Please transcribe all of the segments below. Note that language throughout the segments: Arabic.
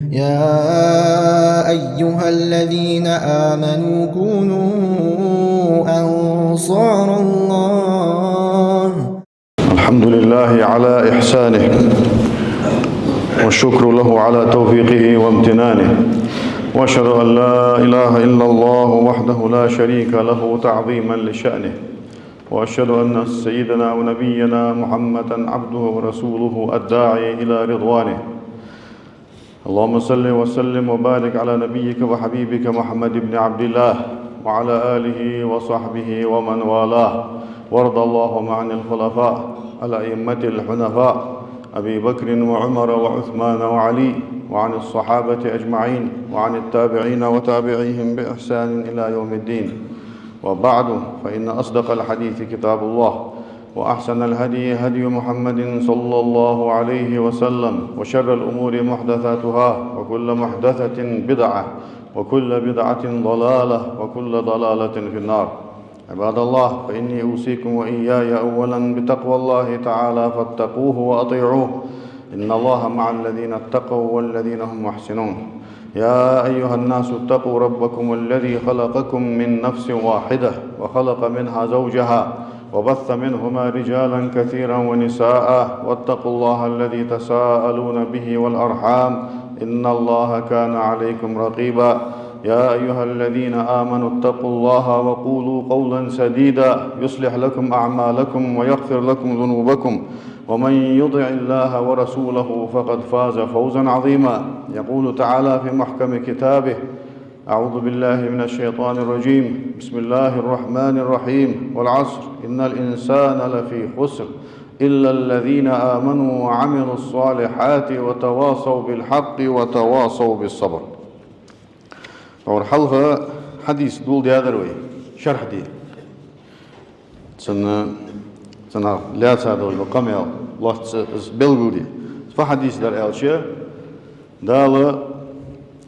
يا أيها الذين آمنوا كونوا أنصار الله. الحمد لله على إحسانه والشكر له على توفيقه وامتنانه، وأشهد أن لا إله إلا الله وحده لا شريك له تعظيما لشأنه، وأشهد أن سيدنا ونبينا محمدا عبده ورسوله الداعي إلى رضوانه. اللهم صل وسلم وبارك على نبيك وحبيبك محمد بن عبد الله وعلى آله وصحبه ومن والاه، وارض اللهم عن الخلفاء الأئمة الحنفاء أبي بكر وعمر وعثمان وعلي، وعن الصحابة أجمعين، وعن التابعين وتابعيهم بإحسان إلى يوم الدين. وبعد، فإن أصدق الحديث كتاب الله، وأحسن الهدي هدي محمد صلى الله عليه وسلم، وشر الأمور محدثاتها، وكل محدثة بدعة، وكل بدعة ضلالة، وكل ضلالة في النار. عباد الله، فإني أوصيكم وإياي أولا بتقوى الله تعالى، فاتقوه وأطيعوه، إن الله مع الذين اتقوا والذين هم محسنون. يا أيها الناس اتقوا ربكم الذي خلقكم من نفس واحدة، وخلق منها زوجها، وبث منهما رجالا كثيرا ونساء، واتقوا الله الذي تساءلون به والأرحام، إن الله كان عليكم رقيبا. يا أيها الذين آمنوا اتقوا الله وقولوا قولا سديدا يصلح لكم أعمالكم ويغفر لكم ذنوبكم، ومن يطع الله ورسوله فقد فاز فوزا عظيما. يقول تعالى في محكم كتابه: أعوذ بالله من الشيطان الرجيم، بسم الله الرحمن الرحيم، والعصر إن الإنسان لفي خسر إلا الذين آمنوا وعملوا الصالحات وتواصوا بالحق وتواصوا بالصبر. اور حلقة حديث دول دي هذا شرح دي سنة لا تساعدوا بقام الله بلغودي فحديث در شيء دال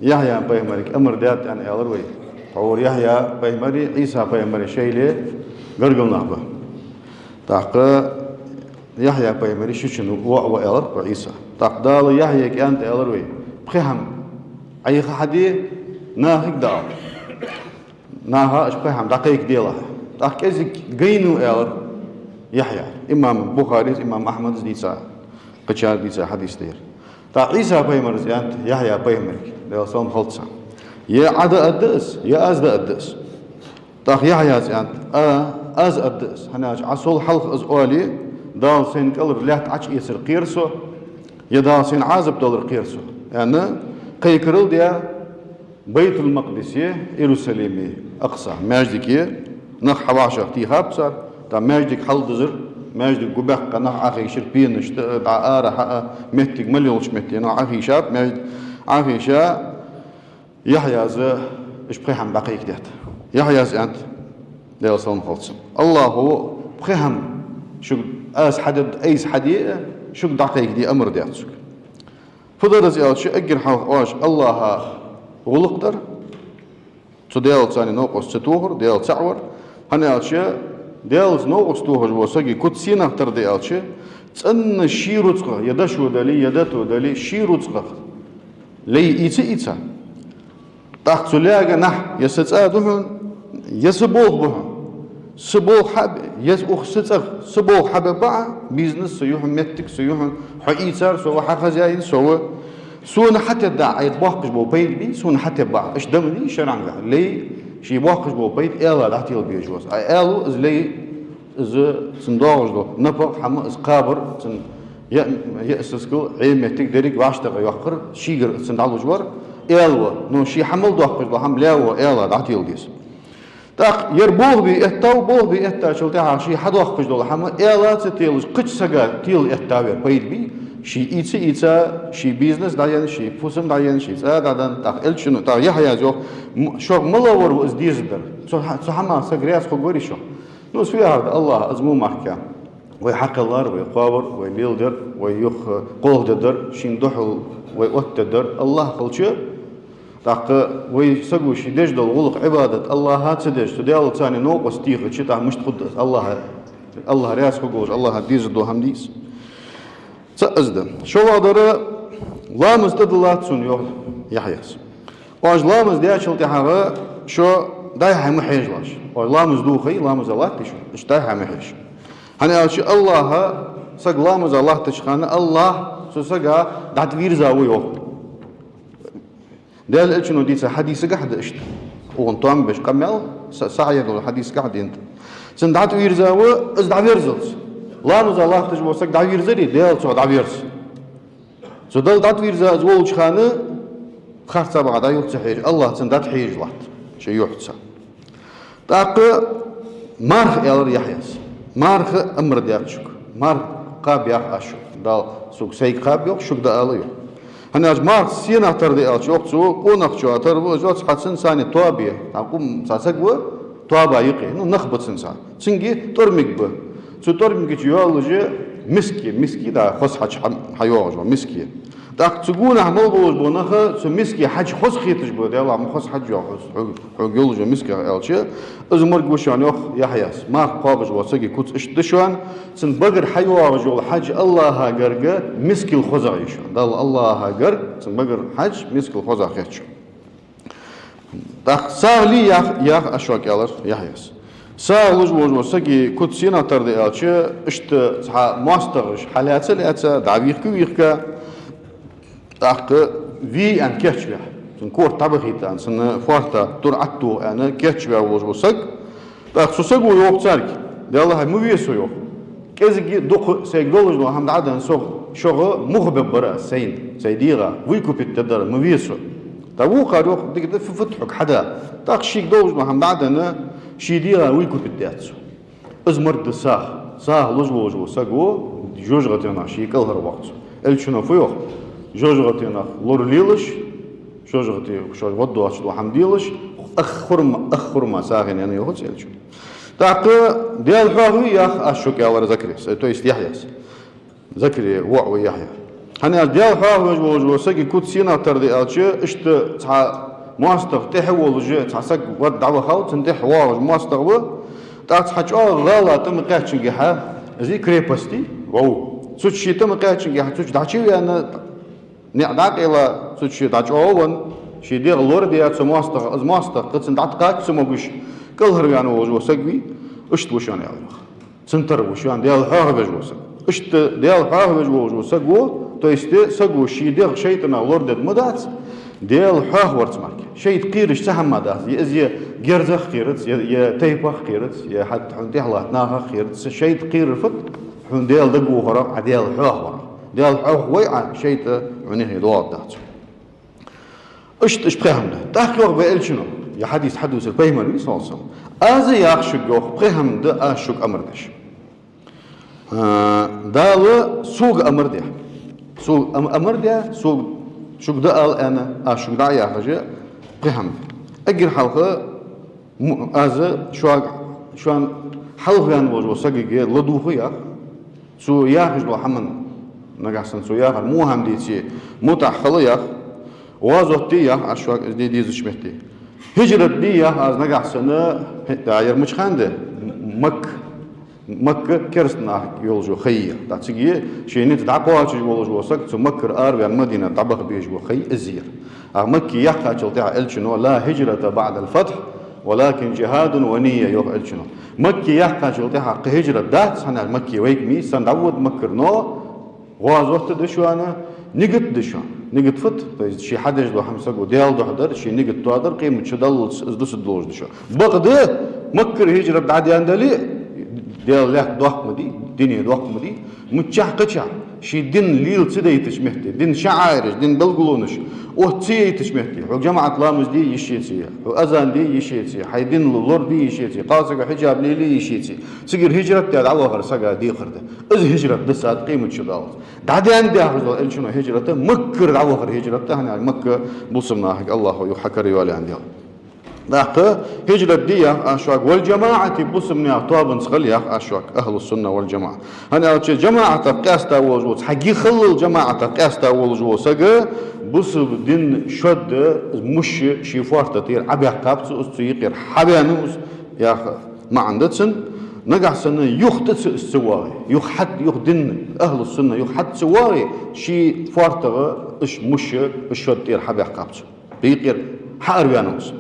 يحيى بيمرك أمر دات عن الروي، اور يحيى بيمري عيسى بيمري شيء لي غرقل نحبه تحقق يحيى بيمري شنو هو الر عيسى تقدال يحيى كأنت الروي بخهم أي حدي ناهك دال ناها أشبههم دقيق ديله تحكي جينو الر يحيى إمام بخاري إمام أحمد ديسا قشار ديسا حديث دير تا عيسى بيمرز أنت يحيى بيمرك ده صوم خلصة يا عدا أدس يا أزد أدس تا يحيى أنت أز أدس هناش عصول حلق أز أولي دال سين كلر لحت عش يسر قيرسو يدال سين عازب دولر قيرسو يعني قيكرل ديا بيت المقدس يروسليمي أقصى ماجدك نخ حواشة تيهاب صار تا ماجدك حل دزر ماجدك قبح قناح أخي شربين دعارة حقا مهتك مليونش مهتين أخي شاب ماجد أخي شاب يحيى زه إشبخيهم دقيق ديت يحيى زه أنت ده صلى خلص الله هو بخيهم شو أس حدد أيس حديقة شو دقيق دي أمر ديت شو فضل زي شو أجر حواش الله غلقدر تديال ثاني نوقس ستوهر ديال تعور هنيال شيء ديال نوقس توهر وسجي كنت سينا تر ديال شيء تأن شيروتقه يدشوا دلي يدتو دلي شيروتقه لي إيتا تحت سلاجة نح يستأذون يسبوه بهم سبوه حب يسأخ ستر سبوه حب بع بيزنس سيوح متك سيوح حقيتر سو حخزاين سون حتى دع يتباقش بو بيت بي سون حتى بع ايش دمني شرعنجا لي شي باقش بو بيت الا دعتيل بيجوز الو از لي از صندوق دو نبا حما از قابر سن يأسسكو عيمتك دريك واشتغل يوخر شيغر صندوق جوار الو نو شي حمل دوقش دو حمل لاو الا دعتيل ديس تاق يربوه بي اتاو بوه بي اتا شلتها شي حد وقش دو حما الا تيل قش سغا تيل اتاوير بيت بي شي إيتا شي بيزنس داين شي فوسم داين شي دادن تاق إلشنو تاق يحيى جو شو ملور وإز ديزدر سو حما سجرياس خبوري شو نوس في هذا الله أزمو محكام ويحق الله ويقابر ويبيلدر ويخ قوه شين دحل ويؤتدر الله خلشة تاق ويسقو شي دجدل غلق عبادة الله هات دج تديال ثاني نوق وستيخ شي تاع مش تقدس الله رياس خبور الله ديزدو هم ديس تأزدم شو هذا لامز تدلات سن يوم يحيس واج لامز دي اشل تحاغا شو داي هم حيجلاش واج لامز دوخي لامز الله تشو اش داي هم حيج هني اشي الله سق لامز الله تشخانه الله سو سقا دات ويرزاوي يوم دال اتشنو ديتا حديث قحد اشت وانتم باش كمل ساعه دول حديث قحد انت سن دات ويرزاوي از دا ويرزلس لامز الله تجبو سق دا ويرزري دال سو دا ويرز سو دال دات ويرزا زول شخانه خارصة بعد يوحش حيج الله تندات حيج لات شيء يوحش تاق مارخ يالر يحيس مارخ أمر دياتشك مارخ قاب ياخ أشك دال سوق سيك قاب يوح شك داليو هناج مارخ سينا تردي أشك سو قونق شو تربو زوج حسن ساني توابيه تاقوم ساسق و توابا يقي نو نخبط سنسان سنجي ترمك ب سو ترمك يوالجي مسكي دا خص حيوج مسكي تاق تقول عمل بوج بونها سمسكي حج خص خيتش بود يلا مخص حج يخص حقول جو مسكي الشي ازمر قوشان يخ يحياس ما قابج وسقي كنت اشتشان سن بقر حيوا جو حج الله هاجرجا مسكي الخزع يشان دال الله هاجر سن بقر حج مسكي الخزع خيتش تاق سالي يخ اشواك يالر يحياس سالوج وسقي كنت سينا تردي الشي اشت ماسترش حالات لاتsa دعويخ كويخكا تاق في ان كيتشبه سن كور طبخيتان سن فورتا تور اتو انا كيتشبه وسق تاق سوسق ويوق تارك دي الله مويسو يوق كزغي دوق سيغولج لو هم عدن سوق شوغ مخبب برا سيديغا ويكوبيت تدر مويسو تاو قاروق ديك في فتحك حدا تاق شيك دوج لو هم عدن شيديغا ويكوبيت داتسو ازمرد صاه لوج وسقو جوجغتنا شيكل هر وقت الشنو فيوق جوجغتنا لورليلش جوجغتي شو ودو اشدو حمديلش اخرما ساغن يعني يوخ سيلشو تاق ديال حوي ياخ اشوك يا ور زكريس تو است يحيى زكري وعو يحيى هنا ديال حوي جو سكي كوت سينا تردي الشي اشت تاع ماستر تحول جو تاع سك ود دعوه خاو تنتح واج ماستر و تاع حاج غلا تم قاچنجي ها زي كريبستي واو سوتشي تم قاچنجي ها سوتش داچي انا نعداق إلى سوتشي داجوون شي دير لور ديات سماستر از ماستر قد دعتقاك سموغش كل هريان وجو سقوي اشت وشان يالله سنتر وشان ديال حاغ بجوس اشت ديال حاغ بجوس سقو تو است سقو شي دير شيطنا لور دد مدات ديال حاغ ورت مارك شي تقيرش تحمدات يزي جرزخ خيرت يا تيبخ خيرت يا حد حنتي الله ناغ خيرت شي تقير فت حن ديال دقو هرا ديال حاغ ديال حاغ ويع شيت عنيه دوات دات اش بخهم ده تاخير بقال شنو يا حديث حدث البيمن صلى الله عليه وسلم از ياخشق بخهم ده اشق امردش دال سوق امرده سوق امرده سوق شق ده قال انا اشق ده يا حاجه بخهم اجر حلقه از شوان حلقه يعني وجو سقي لدوخ يا سو ياخج لو حمن نجحسن سو ياخر مو هم ديتي متحخل ياخ وازوتي يا اشواق دي زشمتي هجرة دي يا از نجحسن داير مش خانده مكة كرسنا يولجو خيّة تاتسيجي شيء نتدعقوا شيء يولجو سك مكر أربع المدينة طبق بيجو خي الزير مكي يحكى تلتع الشنو لا هجرة بعد الفتح ولكن جهاد ونية يوح الشنو مكي يحكى تلتع هجرة دات سنة مكي ويك مي سندعود مكر نو وازوت دشوانا نقد دشوان نقد فت شي حدش دو حمسقو ديال دو حدر شي نقد توادر قيمة شدل ازدوس الدوج دشوان بغد مكر هجرة بعد يندلي ديال لك دوخ مدي دنيا دوخ مدي متشح قشع شي دين ليل تسديتش مهتي دين شعائرش دين بلغلونش وتسيتش مهتي حق جماعة لامز دي يشيتي وأذان دي يشيتي حي دين اللور دي يشيتي قاسق حجاب ليلي يشيتي سجر هجرة تاع عوغر سقا دي خرده از هجرة دسات قيمة شدال دعدي عندي أخذ الشنو هجرة مكر عوغر هجرة هنا مكة بوصمنا حق الله يحكري والي عندي ذاك هجرة دي أشواق والجماعة بوسمني أطواب صغلي أشواق أهل السنة والجماعة هنا جماعة قاستا وجوز حقي خل الجماعة قاستا وجوز سجى بوسب دين شد مش شيفوار تطير عبي قابس أستيقر حبيانوس يا ما عندتسن نجح سنة يخدس السواي يخد يخدن أهل السنة يخد سواي شي فارتغ إيش مش الشد يرحب يحقابش بيقير حار بيانوس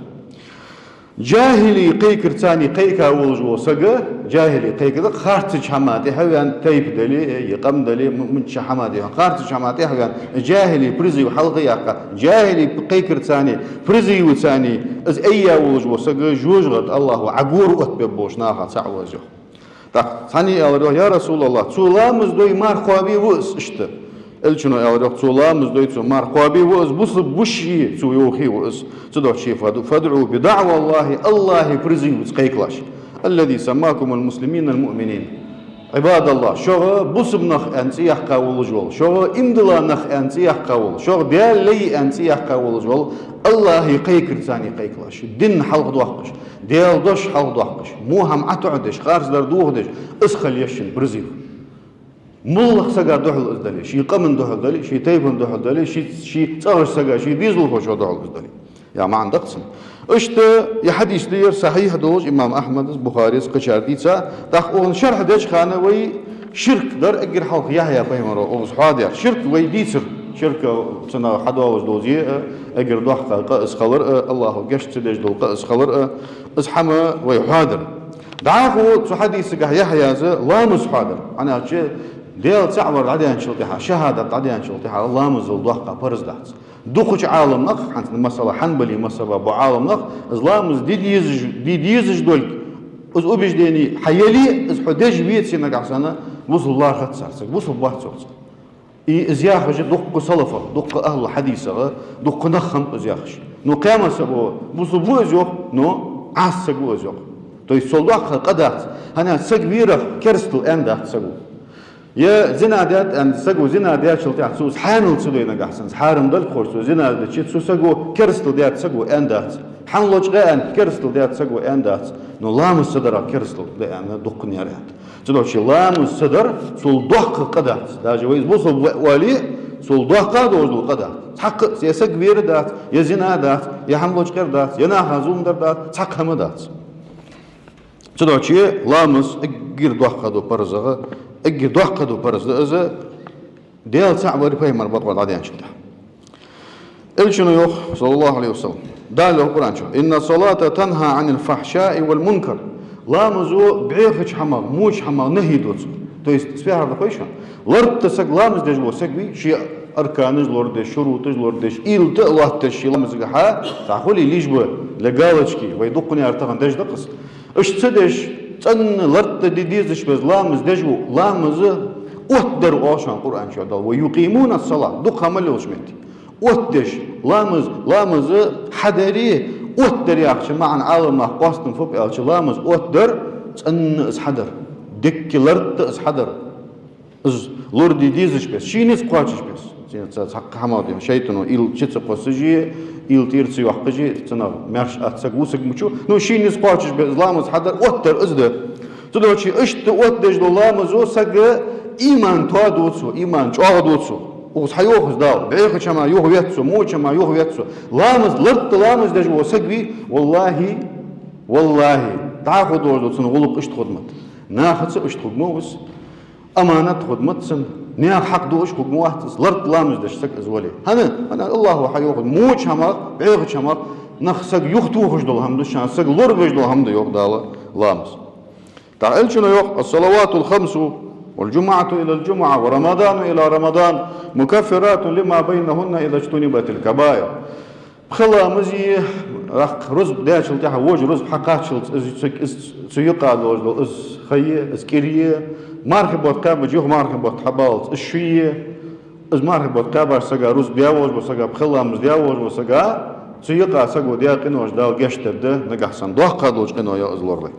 جاهلي قيكر ثاني قيكا وجو سجى جاهلي قيكر خارج حماتي هوان تيب دلي يقم دلي من حماتي خارج حماتي هوان جاهلي برزي وحلقي يقا جاهلي قيكر ثاني برزي وثاني از ايا وجو سجى جوجرت الله عقور اتبوش ناها تعوزه ثاني يا رسول الله تولامز دوي مار خوابي وس اشته الچنو اورق تولامز دوي تو مار خوابي وس بوس بوشي تو يوخي وس تدو شي فدعوا بدعوى الله برزي وس قيكلاش الذي سماكم المسلمين المؤمنين عباد الله شو بوس بنخ انت يحقا ولجول شو امدلا نخ انت يحقا ول شو ديال لي انت يحقا ولجول الله يقيكر ثاني قيكلاش دين حلق دوحقش ديال دوش حلق دوحقش مو هم اتعدش خارج دردوغدش اسخل يشن برزيو ملخ سجا دوحل ازدلي شي قمن دوحل دلي شي تيفن دوحل دلي شي تصغش سجا شي ديزل خوش دوحل ازدلي يا ما عندك قسم اشت يا حديث لير صحيح دوج امام احمد البخاري قشارديتا تاخون شرح دش خانه وي شرك در اجر حلق يحيى فهمرو او صحادير شرك وي ديسر شركه سنه حدوز دوزي اجر دوحق اسخلر الله قشت دج دول اسخلر اسحما وي حاضر دعاهو حديث يحيى لا مش حاضر انا ديال تعبر عديان شلطيحة شهادة عديان شلطيحة الله مزل دوحقة فرز دهت دوخش عالم نخ حنت المسألة حنبلي مسألة بو عالم نخ إسلام دي ديزج دولك إز أبيش ديني حيالي إز حديش بيت سينك عسانا وصل الله خد سارسك وصل بواحد سورسك إز ياخش دوق صلفة دوق أهل حديثة دوق نخم إز ياخش نو قيامة سبو وصل بو إزيوخ نو عاسك بو إزيوخ تو يصلوخ قدات هنا سكبيرة كرستل أندات سقو يا زنادات أن سجوا زنادات شلتي عسوس حانل سجوا ينجحسن حارم دل خورسو زنادات شيء سجوا كرستل ديات سجوا أندات حنلوج غان كرستل ديات سجوا أندات نو لام الصدر كرستل ده أنا دقني عليها تلو شيء لام الصدر سول دق قدات ده جويز بوصل ولي سول دق دوز القدات حق سياسة كبيرة دات يا زنادات يا حنلوج كردات يا ناهزوم دات حق هم دات تلو شيء لامس غير دق دو برزغه اجي دوحقدو برز إذا ديال تعبر فيه مربط والعديان شلتها الشنو يوخ صلى الله عليه وسلم دال له القرآن شو إن الصلاة تنهى عن الفحشاء والمنكر لا مزو بعيخش حمار موش حمار نهي دوت تو يستفيها هذا كويشة لرد تسق لا مز دجلو سقبي شيء أركانج لوردش شروطج لوردش إيل الله تشي لا مزقها تعقولي ليش بو لقالشكي ويدقني أرتقن دج دقص إيش تصدش تن لرت ديزش بس لامز دجو لامز أتدر عشان القرآن شو دال ويقيمون الصلاة دق عمله وشمتي أتدش لامز حدري أتدر يا أخي معن عالم ما قاستن فوق ألش لامز أتدر تن إس حدر دك لرت إس حدر إز لورد ديزش بس شينيس قاتش بس حق حمادي شيطانو إل شتى قصجي إل تيرتي وحقجي تنا مرش أتسقوسك مشو نو شينيس قاتش بس لامز حدر أتدر إزده تدوشي إشت أتدج لامز وسق إيمان توادوتسو إيمان توادوتسو وصحيوخ داو بعيخ شما يوه يتسو مو شما يوه يتسو لامز لرت لامز دج وسقبي والله تعاخد دوتسو نغلق إشت خدمت ناخذ إشت خدموس أمانة خدمت سن نيا حق دوش خدمة واحد لرت لامز دش سك أزولي أنا الله حيوخد مو شما بعيخ شما نخسق يختو خجدول هم دش شان سق لور خجدول هم ده يوخ دالا لامز تعال شنو يوخ الصلوات الخمس والجمعة إلى الجمعة ورمضان إلى رمضان مكفرات لما بينهن إذا اجتنبت الكبائر خلا مزي راح رز داش التها وجه رز حقات شلت سيقع دوز از خيه از كيريه مرحبا كاب جوه مرحبا حبالت الشيه از مرحبا كاب سجا رز دياوز وسجا خلا مز دياوز وسجا سيقع سجو دياقنوش داو جشتده نجحسن دوه قادوش قنو يا ازلورلي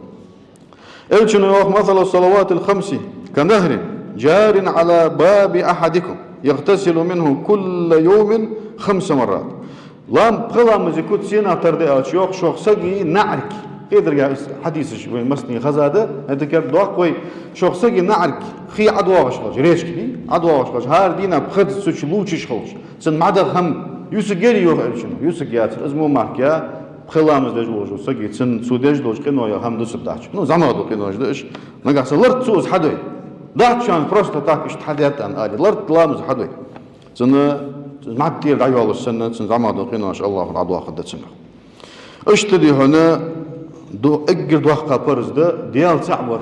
الشنو مثل الصلوات الخمس كنهر جار على باب أحدكم يغتسل منه كل يوم 5 مرات لام خلا مزيكوت سينا تردي شوخ شوخ سقي نعرك قدر يا حديث شوي مسني خزاده هذا كان دوق وي شوخ سقي نعرك خي عدواش خش ريش كدي عدواش خش هار دينا بخد سوتش لوتش خش سن معدا خم يوسجري يوخ شنو يوسجيات اسمه ماركيا خلامز دجوج وسقي سن سودج دوج قنو يا هم دس بداش نو زمادو قنوج دش نقص لرت سوز حدوي داتشان просто так اشتحديت ان ادي لرت لامز حدوي سن معتير دعوة السنة زعما قينا إن الله العدوى خدت سنة اشتدي هنا دو أجر دوخة برز ده ديال تعبر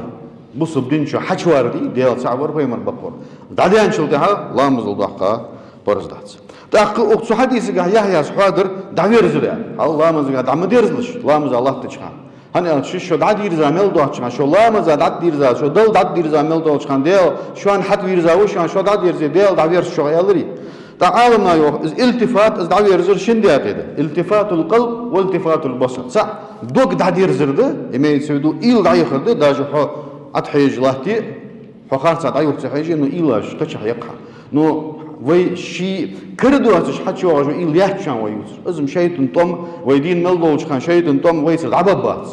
بصب دينشو حشواردي ديال تعبر بيمر بقور دعدين شلتها لا مزل دوخة برز دات تأخذ أقصى حديث جاه يحيى سحادر دعير زرع الله مزل دعم ديرزلش لا مزل الله تجحان هني شو دعد يرزا ميل دوخ شو لا مزل دعد يرزا شو دل دعد يرزا ميل دوخ كان ديال شو عن حد يرزا وش شو دعد يرزا ديال دعير شو يالري تعالنا يوه التفات از دعوة يرزر شندي كده التفات القلب والتفات البصر صح دوك دعدي يرزر ده إما يسويدو إيل دعي خرده داج حو أتحيج لهتي حو خارج دعي وقت حيجي إنه إيلاش قش حيقها نو وي شيء كردو هاتش حتى واجو إيل يحشان ويوزر إزم شيء تنتم ويدين ملدوش كان شيء تنتم ويسد عبابات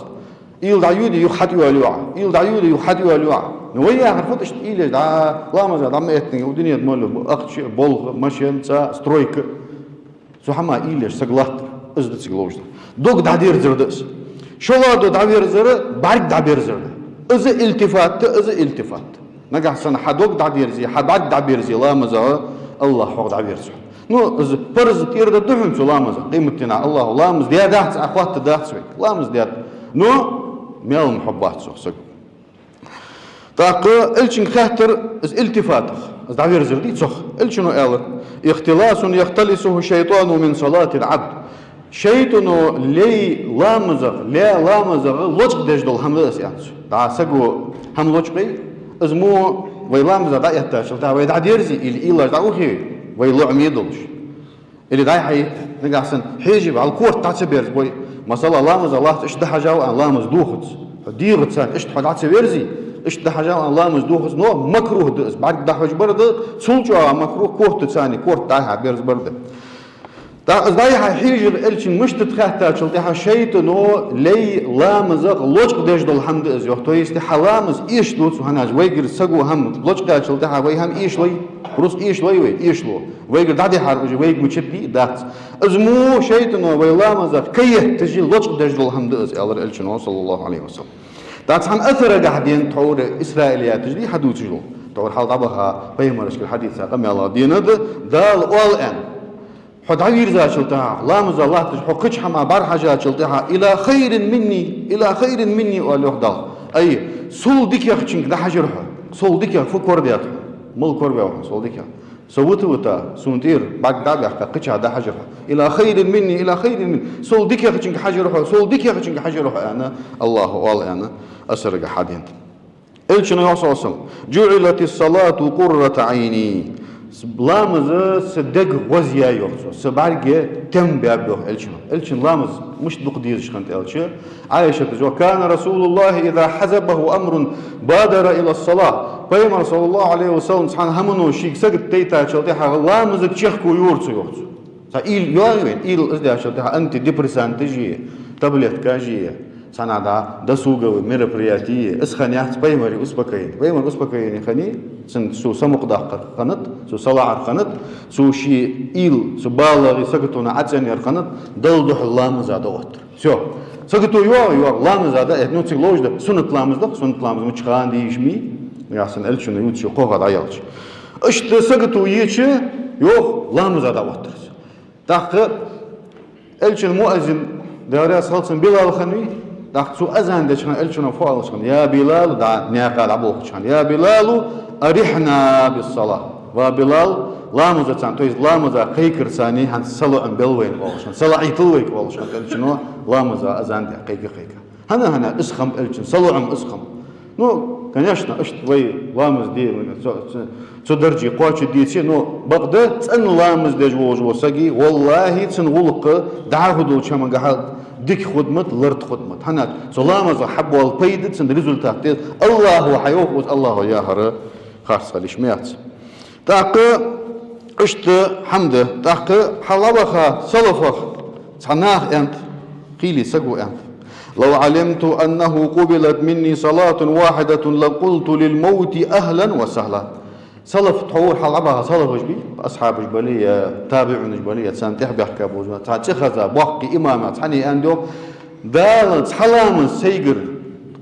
إيل دعيودي يحدي والوعى إيل دعيودي يحدي والوعى نويا عرفتش إيلش دا لا ما زاد عم يتني ودنيا ماله أخش بول ماشين تا سترويك سو حما إيلش سقلات إزدت سقلوش دوك دعير زردس شو لادو دعير زر بارك دعير زر إز التفات إز التفات نجح سنة حدوك دعير زي حبعد دعير زي لا ما زاد الله حق دعير زر نو إز برز تير ده دهن سو لا ما زاد قيمتنا الله لا مز ديا دهت أخوات دهت سوي لا مز ديا نو ميل محبات سو تاق الشن خاطر التفاتخ دعير زردي تصخ الشنو قال اختلاس يختلسه الشيطان من صلاة العبد شيطان لي لامزغ لا لامزغ لوجق دجدل همدس يعني دا سقو هم لوجقي ازمو وي لامزغ دا يحتاج دا وي دعير زي الى دا وخي وي لعميدلش اللي داي حي نقاسن حيجي على الكورت تاع سبيرز بوي مثلا لامزغ الله اش ده حاجه لامز دوخت ديرت سان اش تحط على سبيرزي اش ده حاجه الله مزدوخ نو مكروه دس بعد ده حاجه برد سولجا مكروه كورت ثاني كورت تاعها بيرز برد دا ازاي حيجي الشن مش تتخاتا شلتها شيء نو لي لا مزق لوجق دجدل الحمد از يختو يست حلامز ايش دوت هناج ويجر سقو هم لوجق شلتها وي هم ايش لي روس ايش لي وي ايش لو ويجر دادي حرج ويج مشبي دات ازمو شيء نو وي لا مزق كيه تجي لوجق دجدل الحمد از الله الشن صلى الله عليه وسلم داتحن أثر قاعدين تحور إسرائيليات تجدي حدود تجلو تحور حال طبخها بيمرش الحديث قام الله ديند دال والآن حد عير ذا شلتها لا مز الله تحقش حما بار حاجات شلتها إلى خير مني والوحدة أي سول ديك يخشنك ده حجرها سول ديك فكر ديات مل كربه سول ديك سوته وتا سونتير بعد دابع قتش هذا حجرها إلى خير مني سول ديك يخشنك حجرها سول ديك يخشنك حجرها أنا الله والله أنا أسرق حدين إلشنا يوصل جعلت الصلاة قرة عيني لامز صدق وزيا يوصل سبارجة تم بابه إلشنا لامز مش بقدير شخنت إلش عائشة وكان رسول الله إذا حزبه أمر بادر إلى الصلاة فيما صلى الله عليه وسلم سبحان همنو شيك سقط تيتا شلتها لامز تشخكو يورسو إيل يوين إيل إزدي شلتها أنت ديبرسان تجي تابلت كاجية سنة دا سوغو مريبرياتية اسخن يحت بيمري أسبكين خني سو سمق داقر خنت سو صلاع خنت سو شي إيل سو بالغي سكتونا عتسن يرخنت دلدح اللامز هذا وتر سو سكتو يو لامز هذا نو تسلوج ده سنة لامز مشخان دي يجمي يحسن الشنو يوتشي قوغد عيالش اشت سكتو يجي يو لامز هذا وتر داق الشن مؤذن داري صلصن بلال خنوي داخل أذان ده شان إلشنا فوق شان يا بلال دا نياقال عبوك شان يا بلال أريحنا بالصلاة وبلال لا مزتان تويز لا مزا قيكر ثاني هن صلوا أم بلوين والشان صلاة يطلوك والشان إلشنا لا مزا أذان ده قيكر هنا اسخم إلشن صلوا أم اسخم نو كان يشنا اشت وي لامز دي سو درجي قواتش دي سي نو بقدر تن لامز دي جو ساقي والله تن غلق دعاه دول شما قحال ديك خدمت لرت خدمت هناك سلامز حب والبيد تن ريزولتات الله حيوف الله يا هر خاص ليش ميات تاق اشت حمد تاق حلبخا صلفخ صناخ انت قيلي سقو انت لو علمت أنه قبلت مني صلاة واحدة لقلت للموت أهلا وسهلا صلف تحور حلبها صلف جبي أصحاب جبلية تابعون جبلية سانتح بيحكي بوجنا تاتخذ بوحكي إمامات حني أندو دال حلام سيجر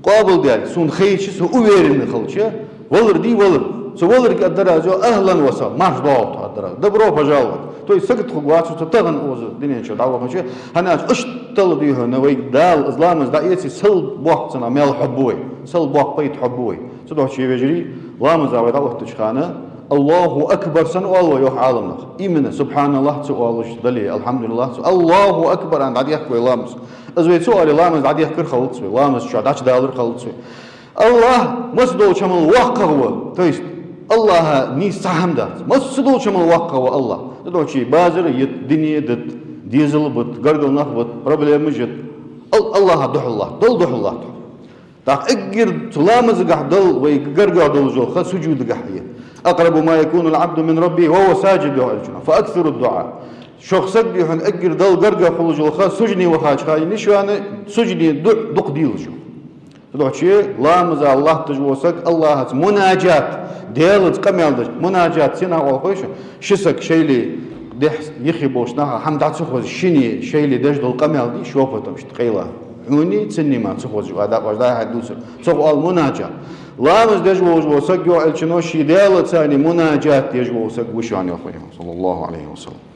قابل ديال سون خيش سو أوير من خلشة ولر دي ولر سو ولر كدراجو أهلا وسهلا ماش ضاوط هالدراج دبرو بجاوت توي سكت خواص تتغن أوز الدنيا شو دعوة خشية هناش اشتل بيه نوي دال إسلام دايتي سل بوق سنا مال حبوي سل بوق بيت حبوي صدق شيء بيجري لام زاوية دعوة تشخانة الله أكبر سن الله يوح عالمنا إيمنا سبحان الله سؤال دلي الحمد لله الله أكبر عند عدي يحكي لامس أزوي سؤال لامس عدي يحكي خلص لامس شو عداش دالر خلص الله مسدو شمل واقع هو تويست الله ني سهم دات مسدو شمل واقع هو الله تدو شيء بازر الدنيا دت ديزل بت قرقل نخ بت بروبلم جت الله دح الله دل دح الله تاق اجر سلامز قاعد دل ويقرقع دل جو خد سجود قاعد أقرب ما يكون العبد من ربه وهو ساجد يعلجنا فأكثر الدعاء شخصك بيحن أجر دل قرقع خلوج الخاص سجني وخاج خاي نشو أنا سجني دق ديل شو تدو شيء لا مزال الله تجوسك الله مناجات ديالت كمال مناجات سنا والخوش شسك شيء لي ده يخي بوشناها حمد عتسخوز شيني شيء لي دج دل كمال دي شو فتم شتقيله عوني تسني ما تسخوز ودا حدوسر سخو المناجات لا مز دجوز وسق جو الشنوشي ديالت ثاني مناجات يجوسك وشان يا اخوي صلى الله عليه وسلم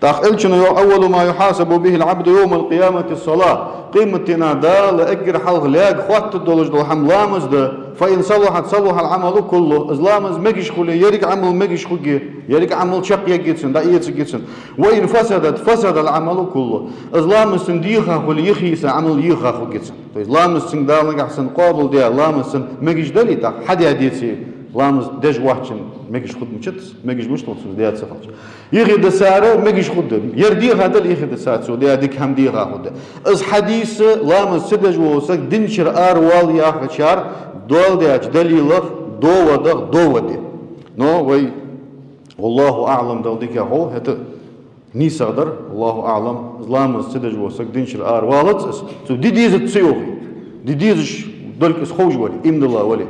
تاخلشنا أول ما يحاسب به العبد يوم القيامة الصلاة قيمتنا دال أجر حلق لاق خوات الدولج دول حملامز ده فإن صلحت صلح العمل كله إزلامز مجش خلي يرك عمل مجش خلي يرك عمل شق يجتسن دا يجتسن وإن فسدت فسد العمل كله إزلامز سنديخا خلي يخيس عمل يخا خلجتسن إزلامز سندال أحسن قابل ده إزلامز سن مجش دلي تا حد يديتي لامز دج واحد مجش خد مشتس مجش مش توصل ديات سفاش يخي دسارة مجش خد يردي هذا اللي يخي دسات سو ديا ديك هم ديها خد از حديث لامز سدج ووسك دنشر أروال يا خشار دول دياج دليل دو ودي نو وي والله أعلم دول ديك هو هت نيسادر الله أعلم لامز سدج ووسك دنشر أروالت سو ديز تسيوه ديزش دولك اسخوج ولي إمد الله ولي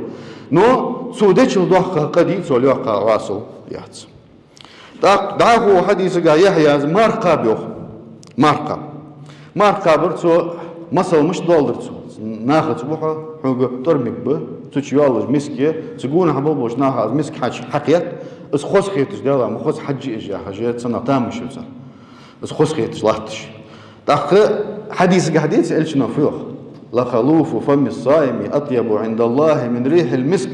نو سودتش الضحكة قديد سوليوحكا راسل يحتس دعاه حديث يحيى ماركا بيوخ ماركا برتو مصل مش دولدرتو ناخذ بوحة حوجة ترمك به تشيالج مسكية تقول حبل بوش ناخذ مسك حقيقة اس خوش خيتش دالا مخوش حجي اجا حاجات سنة تامش يوصل اس خوش خيتش لاحتش حديث سألش نفيوخ لخلوف فم الصائم أطيب عند الله من ريح المسك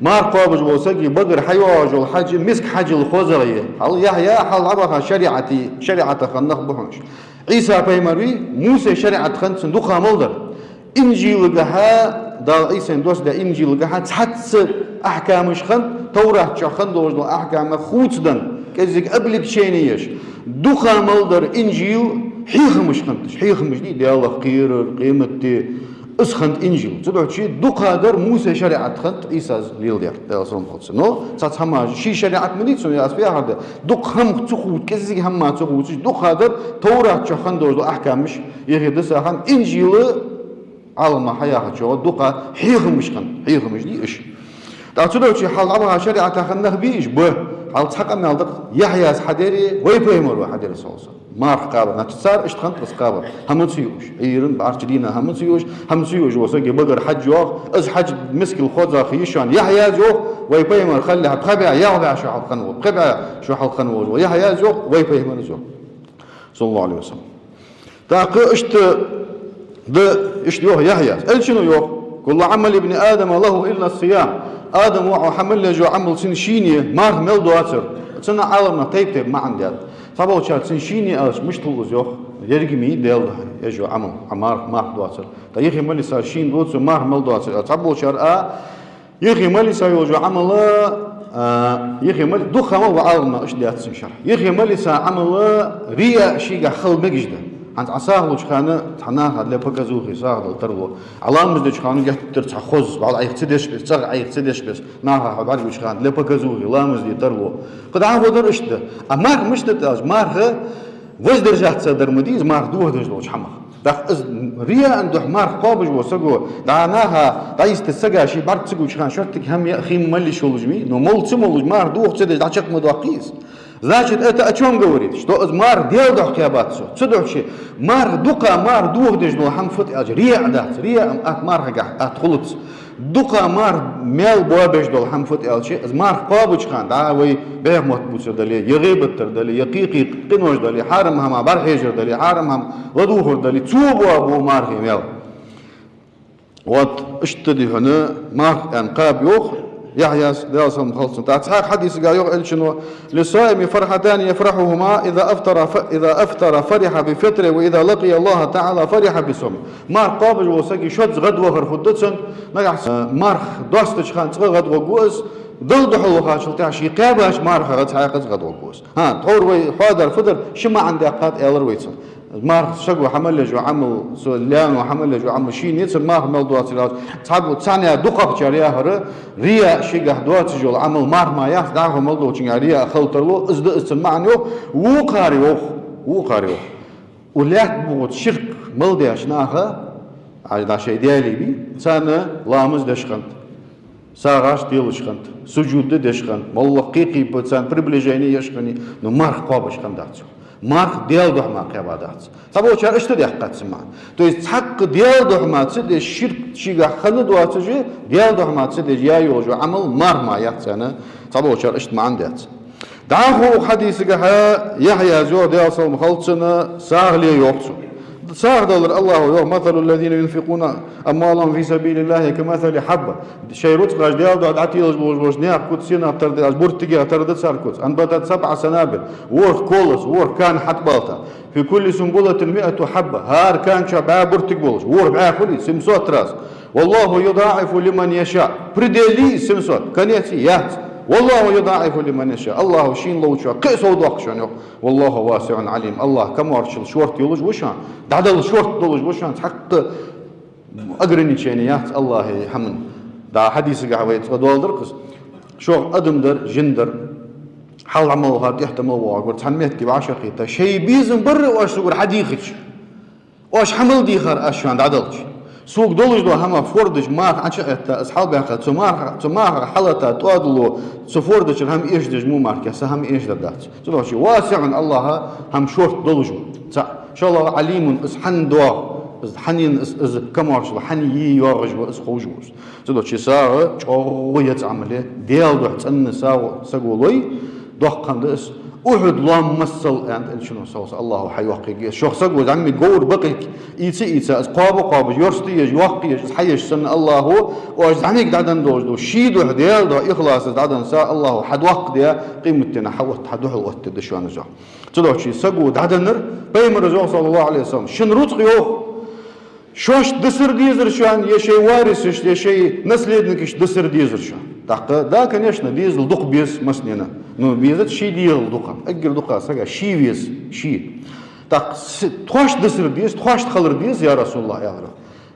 مار قابج وسقي بقر حيواج الحج مسك حج الخزرية حل يحيى حل عبها شريعة خنخ بحنش عيسى بيمروي موسى شريعة خن صندوقها مولدر إنجيل جها دا عيسى دوس دا إنجيل جها تحتس أحكام خن توراة خن دوس دا أحكام خوتدن كذلك قبل بشينيش دوخا مولدر إنجيل حيخ مش دي الله قيمة اسخنت إنجيل تدعو شيء دوق هذا موسى شريعة خنت إيساز ليل ديار ده أصلاً خلص نو تاتهم شيء شريعة منيت سوي أسبيع هذا دوق هم تخوت كذي هم ما تخوت دوق هذا توراة شخن دوز أحكام مش يهدي سخن إنجيل على ما حياة شو دوق حيخ مش دي إيش تدعو شيء حال عبها شريعة خنخ بيش به حال تحكم نالدك يحيى حديري ويبهمر حديري صوص ما قابل نتصار إيش تخنت بس قابل هم تسيوش إيرن بعرجلينا هم تسيوش وسقي بقر حج يوخ إز حج مسك الخوذة خيشان يحيى جو ويبهمر خلي بخبع ياخذ شو حال خنوج بخبع شو حال خنوج ويحيى جو ويبهمر جو صلى الله عليه وسلم تاق إشت ده إيش يوه يحيى شنو يوه كل عمل ابن آدم له إلا الصيام آدم وحمل جو عمل سنشيني مار مل دواتر سنة عالمنا تيب ما عندي فبقول شات سنشيني أش مش طول زيوخ يرجمي ديل يجو عمل عمار مار دواتر تيجي ملي صار شين دوتر مار مل دواتر فبقول شار يجي ملي صار يجو عمل يجي ملي دخ عمل وعالمنا إيش ديات سنشر يجي ملي صار عمل ريا شيء خل مجده عند عصاه وشخانة تحناها اللي بكزوخي صاغ التربو علام مش دشخانة جت ترتح خز بعد عيق تدش بس صاغ عيق تدش بس ناها بعد وشخانة اللي بكزوخي لامز دي تربو قد عارف ودر إشته أمار مش تتاج مارها وش درجات صدر مديز مار دوه درج لوش حمخ دخ ريا عنده حمار قابج وسقو دعناها دايس تسقى شيء بعد تسقو شخان شرتك هم يا أخي ملي شو لجمي نو مول تمول مار دوه تدش دعشق مدواقيس Значит, это о чем говорит? Что мар дел дохкябатсу. Цудохчи мар дука мар дух дежну хамфут аж рия дат рия от марга от хулуц. Дука мар мел бобеш дол хамфут алчи мар قابچخان دا وي بهمت بوچ دلي يغيبت دلي يقيقي قنوش دلي حرم هم برحجر دلي حرم هم ودوخر دلي توب ابو مار ميل وات اشتدي هنا مار ان قاب يوخ يحيى داسم خلص تاع حديث قال يوغ الشنو للصائم فرحتان يفرحهما اذا افطر فرح بفطره واذا لقي الله تعالى فرح بصومه مار قابل وسقي شوت غد وهر خدتسن مار دوستش خان غد وغوس دلدحو خاشل تاع شي قاباش مار غد حاقز غد وغوس ها طور وي حاضر فطر شما عندي قات الر ويتس مار شقو حمل جو عمل سولان وحمل جو عمل شي نيت مار ملدوات لا صعب ثانيه دقه جاريه هر ريا شي قهدوات جو عمل مار ما ياخ داغ ملدو ريا خلطرلو ازد اسمعنو وقاريو ولات بوت شرك ملدي شناها عايدا شي ديالي بي ثانه لامز دشخنت ساغاش ديلشخنت سجود دشخنت والله قيقي بتسان приближение يشخني но мар قابش خندات مار ديال دحما قبادات طب وش اشتد يحقات سمع то есть حق ديال دحما تسد الشرك شيغا خلد واتجي ديال دحما تسد يا يوجو عمل مار ما يحسنا طب وش اشت ما عندات داخو حديثك يحيى زو ديال صوم خلصنا ساغلي يوقسو ساغدل الله يوم مثل الذين ينفقون اموالهم في سبيل الله كمثل حبه شيروت قاش ديال دو عتيلج بوج نيا كوت سينا تر بورتيغا تردت ساركوت انبتت 7 سنابل ور كولس ور كان حتبالتا في كل سنبله 100 حبه هار كان شبع بورتيغ بولج ور باخلي 700 راس والله يضاعف لمن يشاء بريدلي 700 كانيتي يات والله يضاعف لمن يشاء الله شين لوچا قيسو دوخشن والله واسع عليم الله كمارشل شورت يولج وشان دادل شورت دولج وشان حق ограниченият الله حمن دا حديث قاويت دولدرقس شو ادمدر جندر حال عملها يحتمل واقر تنميت كي عاشقي تا شي بيزن بر واش صور حديقش واش حمل ديخر اشان دادلش سوق دولج دو هما فوردش ما عشقت اصحاب ياخذ تمار حلتا تودلو سفوردش هم ايش مو ماركه هم ايش دات تلوشي واسع الله هم شورت دولج ان شاء الله عليم اسحن دو حنين از كمارش حني يورج واس خوجوس تلوشي ساغ او يتعمل ديال دو تن ساغ سغولوي دوقندس أحد لام مسل أنت شنو سوس الله حيوقي شخص قول عمي جور بقيك إيتا قاب يرستي يوقي حيش سن الله هو وأجزعنيك دعدن دو شيد وحديال دو إخلاص دعدن سا الله حد وقت ديا قيمتنا حوت حدوح الوقت دشوان جا تلوش شيء سقو دعدنر بيمر رسول صلى الله عليه وسلم شن رتقيو شوش دسر ديزر شان يشي وارثش يشي نسليدنكش دسر ديزر شان да, конечно, дизель дух без маснина. Но без этого ши дизель духа. Эгер духа, сага ши вес, ши. Так, тхош десер диз, тхош тхалр диз, я Расулаллах, я говорю.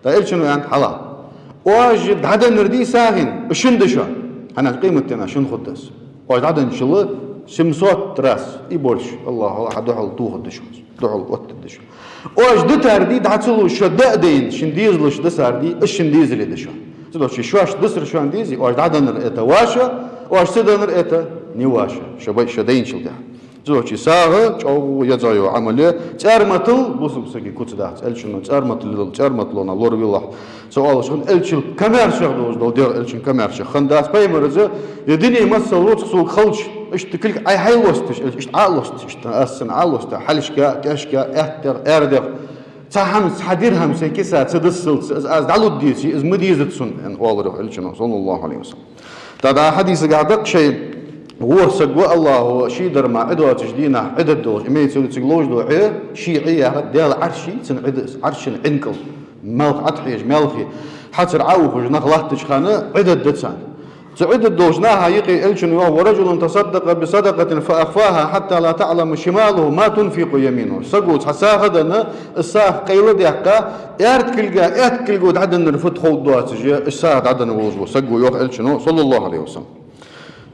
Да, эльчину янт халал. Ож даден рди сагин, шин дешо. Она قيمتنا шин худдас. Ож даден шилы 700 раз и больше. Аллах, духал дух дешо. Духал вот дешо. Ож дтарди дацулу шаддин, шин дизлш дсарди, шин дизли дешо. تلوشي شواش دسر شوان ديزي واش دادنر اتا واشا واش سدنر اتا ني واشا شبي شدين شلدا تلوشي ساغه او يزايو عمله تارمتل بوسم سكي كوتدات الشنو تارمتلونا لور بالله سؤال شون الشل كمر شغدوز دو دير الشن كمر شغ خنداس بايمرز يدني مسلوت سوق خلش اش تكلك اي حيوستش اش عالوستش اسن عالوست حلشكا كاشكا احتر اردر تهم حديرهم سكيسة تدسل از دعوت ديسي از مديزت سن ان والله الجنة صلى الله عليه وسلم تدا حديث قاعدك شيء ورسق الله شي در ما عدو تجدينا عدد دوج ما يسوي تقلوج دو شيعية ديال عرشي تن عرش عنكل ملك عطحيج ملكي حتر عوف نخلات تشخانه عدد دتسان تعدد دوجناها يقي الجن ورجل تصدق بصدقة فأخفاها حتى لا تعلم شماله ما تنفق يمينه سقوط حساهدنا الساق قيل ديقا ارت كلقا عدن الفت خود دواتجي الساق عدن ووزو سقو يوخ الجن صلى الله عليه وسلم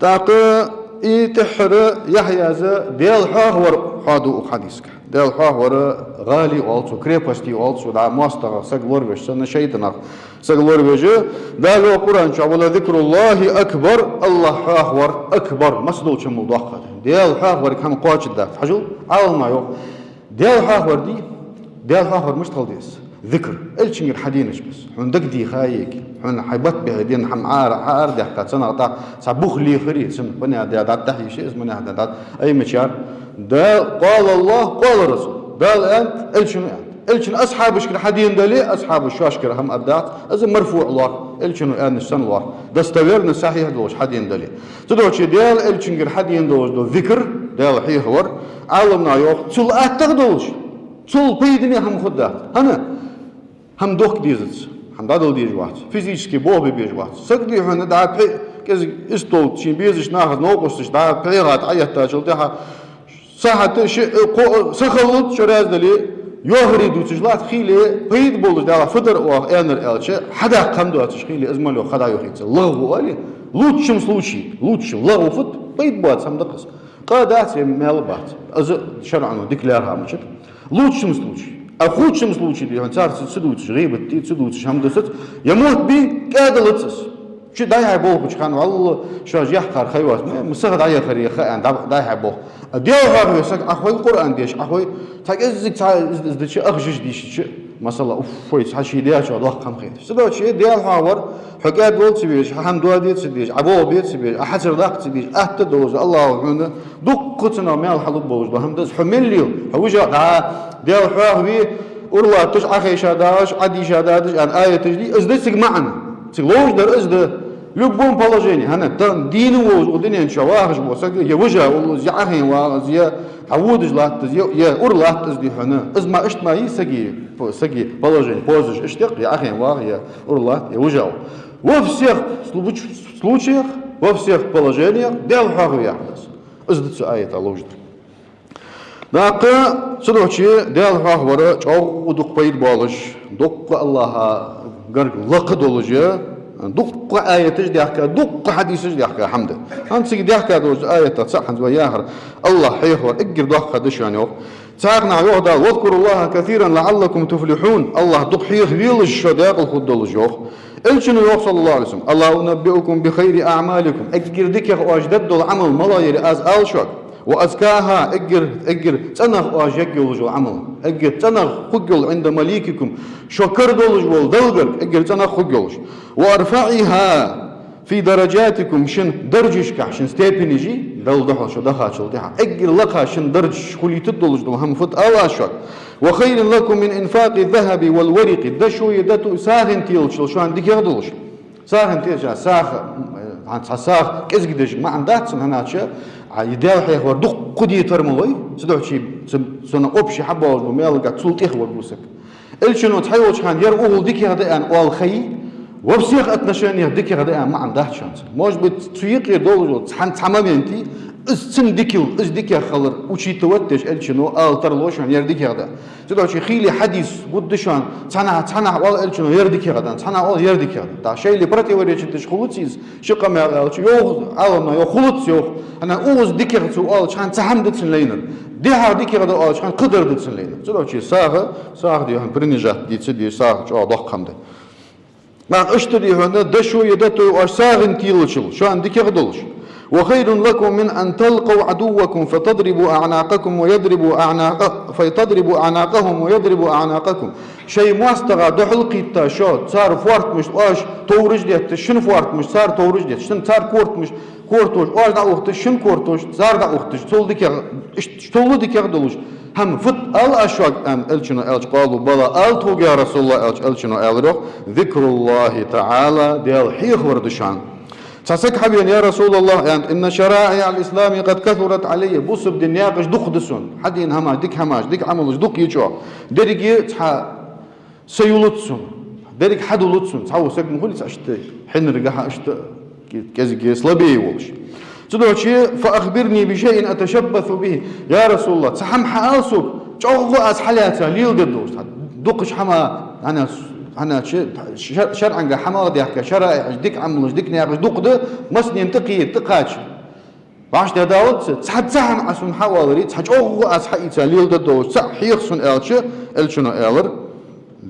تاقا تحر يحيى ديال حاور حادو حديثك ديال حاور غالي والتو كريبستي والتو دا ماستر سقلور بش سنة شيطنا سقلور بجي دال القرآن ولا ذكر الله أكبر الله حاور أكبر مسدو شمو ضخة ديال حاخور كم قواتش دا حجو عاول ما يو ديال حاخور دي ديال حاخور مش تلديس ذكر الشين الحدينش بس عندك دي خايك حنا حيبت بهدين حم عار دي حكا سنة قطع سبوخ لي خري سن بني هذا دات تحي شيء اسمه هذا أي مشار ده قال الله قال الرسول ده الآن الشين الشين أصحاب الشكل حدين دلي أصحاب الشاشكر هم أبدات إذا مرفوع الله الشين الآن السن الله ده استوير نصحيح دوش حدين دلي تدوش ديال الشين الحدين دوش دو ذكر ديال حيه هور عالمنا يوخ تول أتقدوش تول بيدني هم خدات هنا هم دوخ ديزت هم دادل ديج واحد فيزيكي بوه بيج واحد سكدي هنا دعات كذا استول شين بيزش ناخذ نوقصش دعات بيغات عيات تاجل تها ساعة شيء سخلت شراز دلي يهري دو تجلات خيلي بيد بولش دعوا فدر أو أنر ألش حدا قمدو أتشخيلي إزمالو خدا يخيت الله عليه لوتشم سلوشي لوتشم الله فت بيد بات سام دقص قادات مال بات أز شرعنو ديكلارها مشت لوتشم سلوشي أخوتشم سلوشي دي هنصار تسدوت غيبة تي تسدوت شامدست يموت بي كادلتس شو داي حبوه بشكان والله شو يحقر خيوات مسخد عيا خري خان داي حبوه ديال هذا يسك أخوي القرآن ديش أخوي تاجزك تاجز أخجش ديش مثلا أوف حشي ديال شو الله كم خير سبب شيء ديال هاور حكاية دول تبيش حم دول ديت تبيش عبوه بيت تبيش أحسر ذاك تبيش أهتدوز الله عنا دقتنا مال حلب بوز بهم دز حمليو هوجا ديال حاوي والله تش أخي شاداش عدي شاداش عن آية تجدي أزدسك معنا تلوج در أزد любом положении, она там дину удинен шавахш босак я вожа зяхин ва зя авудж лат я урлат из дихана изма иштма саги положение позже иштек я ахин ва я урлат я вожа во всех случаях во всех положениях дел хагу яхдас издится аят аллах дака судочи дел хагу вара чог удук пайд болыш док аллаха гарг лaqd olujı دق آية تجدي أحكي دق حديث تجدي أحكي حمد أنت تجدي أحكي دوز آية تصح عند وياهر الله حيخور اجر دق دش يعني ساقنا يهدا واذكروا الله كثيرا لعلكم تفلحون الله دق حيخ ويلش شداق الخد الجوخ الشنو يوخ صلى الله عليه وسلم الله أنبئكم بخير أعمالكم اجر ديك واجدد العمل ملاير از ألشك وأزكاها اجر تنغ واجك يولجو عمل اجر تنغ خجل عند مليككم شكر دولج والدلغر اجر تنغ خجلش وارفعها في درجاتكم شن درجشك شن ستيبنيجي دل دخل شو دخل شو دها اجر لقها شن درج خلي تدولج دو هم فت ألاشك وخير لكم من إنفاق الذهب والورق ده شو يدتو ساهن تيلش شو عندك يغدلش ساهن تيلش عن ساخ كزقدش ما عندك سن هناك يدال حيخ وردق قدي ترموي سدوح شيء سنة أبشي حبة وميالك تسلطيخ وبوسك الشنو تحيوش كان يرقوه ديك هذا أن والخي وبسيخ أتنشان ديك هذا أن ما عنده شانس موش بتسويق يدول تحن تمامينتي سن ديكيل ديك خلر وشي توتش الشنو ترلوش عن يرديك هذا سدوح شيء خيلي حديث قدشان تنا وال الشنو يرديك هذا تنا وال يرديك هذا تا شيء اللي برتي وريش تشخلوتيز شقة ما يوغ عالمنا يخلط يوغ أنا أوز ديكير سؤال شان تحمد تسلينر ديها ديكير هذا شان قدر تسلينر سدوح شيء ساغ دي هم برنجات دي تسدي ساغ شو ضخ خمده ما أشتري هنا دشوا يدتو أشساغن تيلشل شان ديكير دولش وخير لكم من أن تلقوا عدوكم فتضربوا أعناقكم ويضربوا أعناقهم ويضربوا أعناقكم شيء مستغى دحل قيتا شو صار فورت مش واش تورج ديت شن فورت مش صار تورج ديت شن صار كورت مش كورتوش واش دا وقت شن كورتوش صار دا وقت تول ديك تول ديك دولش هم فت الأشواق أن الشنو قالوا بلا ألتو يا رسول الله الشنو ألروح ذكر الله تعالى ديال حيخ وردشان تسك حبيبي يا رسول الله يعني إن شرائع الإسلام قد كثرت علي بوس بدنيا قش دق دسون حدين هماش ديك عملش دق يجوا دريك تح سيولتسون دريك حدولتسون تحاول سك نقول أشت حين رجع أشت كذا سلبي وش تدوشي فأخبرني بشيء أتشبث به يا رسول الله تحم حالسك شغل أسحلاتها ليل قدوس دقش حما أنا شرعا حمار ديك شرع ديك عملش ديك نياقش دوق ده مسني ينتقي تقاش باش تداوت تحت سهم عسون حوالري تحت أوغ أسحيت ليل ده دوس صح يخسون إلش إلشنو إلر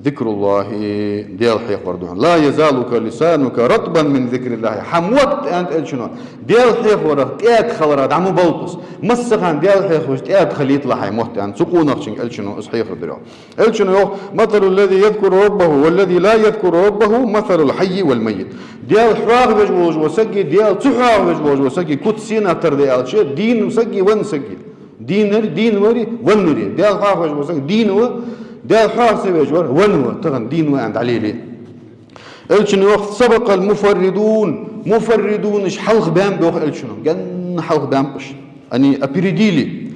ذكر الله ديال حيق وردوان لا يزالك لسانك رطبا من ذكر الله حموت أنت الشنو ديال حيق ورد تيات خلرات عمو بلطس مسخان ديال حيق وش تيات خليت لحي موت أنت سقون أخشن الشنو إصحيق الدريو الشنو مثل الذي يذكر ربه والذي لا يذكر ربه مثل الحي والميت ديال حراغ بجوج وسقي ديال تحراغ بجوج وسقي كت سينا تردي الشيء دين وسقي ون سقي دين وري ونوري ديال حراغ بجوج وسقي دين و ديال حراغ سبيجور ونو تغن دين وعند عليه الشنو وقت سبق مفردون إيش حلق بام بوخ الشنو جن حلق بام إيش أني أبريديلي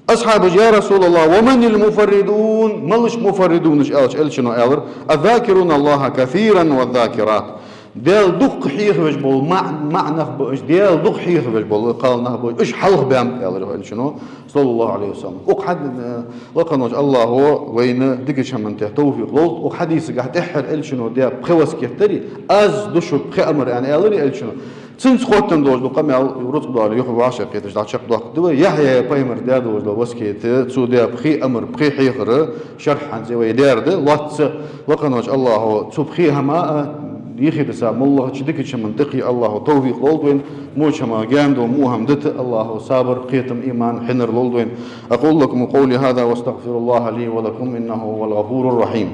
أصحاب يا رسول الله ومن المفردون ملش مفردون إيش الشنو ألر الذاكرون الله كثيرا والذاكرات ديال دق حيخ بجبول معنى إيش ديال دق حيخ بجبول قال نهبو إيش حلق بام ألر شنو صلى الله عليه وسلم وقحد لقنوج الله هو وين دقش من توفيق لوط وحديث قاعد تحر الشنو ديال بخوس كيفتري أز دشو بخأمر يعني ألري الشنو سنس خوتن دوز لقم يورط دار يخو عاشق كيتش دار شق دوق دو يحيى بايمر دار دوز لو وسكيت تسو ديال بخي أمر بخي حيخر شرح عن زي دار ده لاتس لقنوج الله هو تسو بخي هما يخي تسام الله تشدك منطقي الله توفيق لولدوين مو شما جامد ومو همدت الله صابر قيتم إيمان حنر لولدوين أقول لكم قولي هذا واستغفر الله لي ولكم إنه هو الغفور الرحيم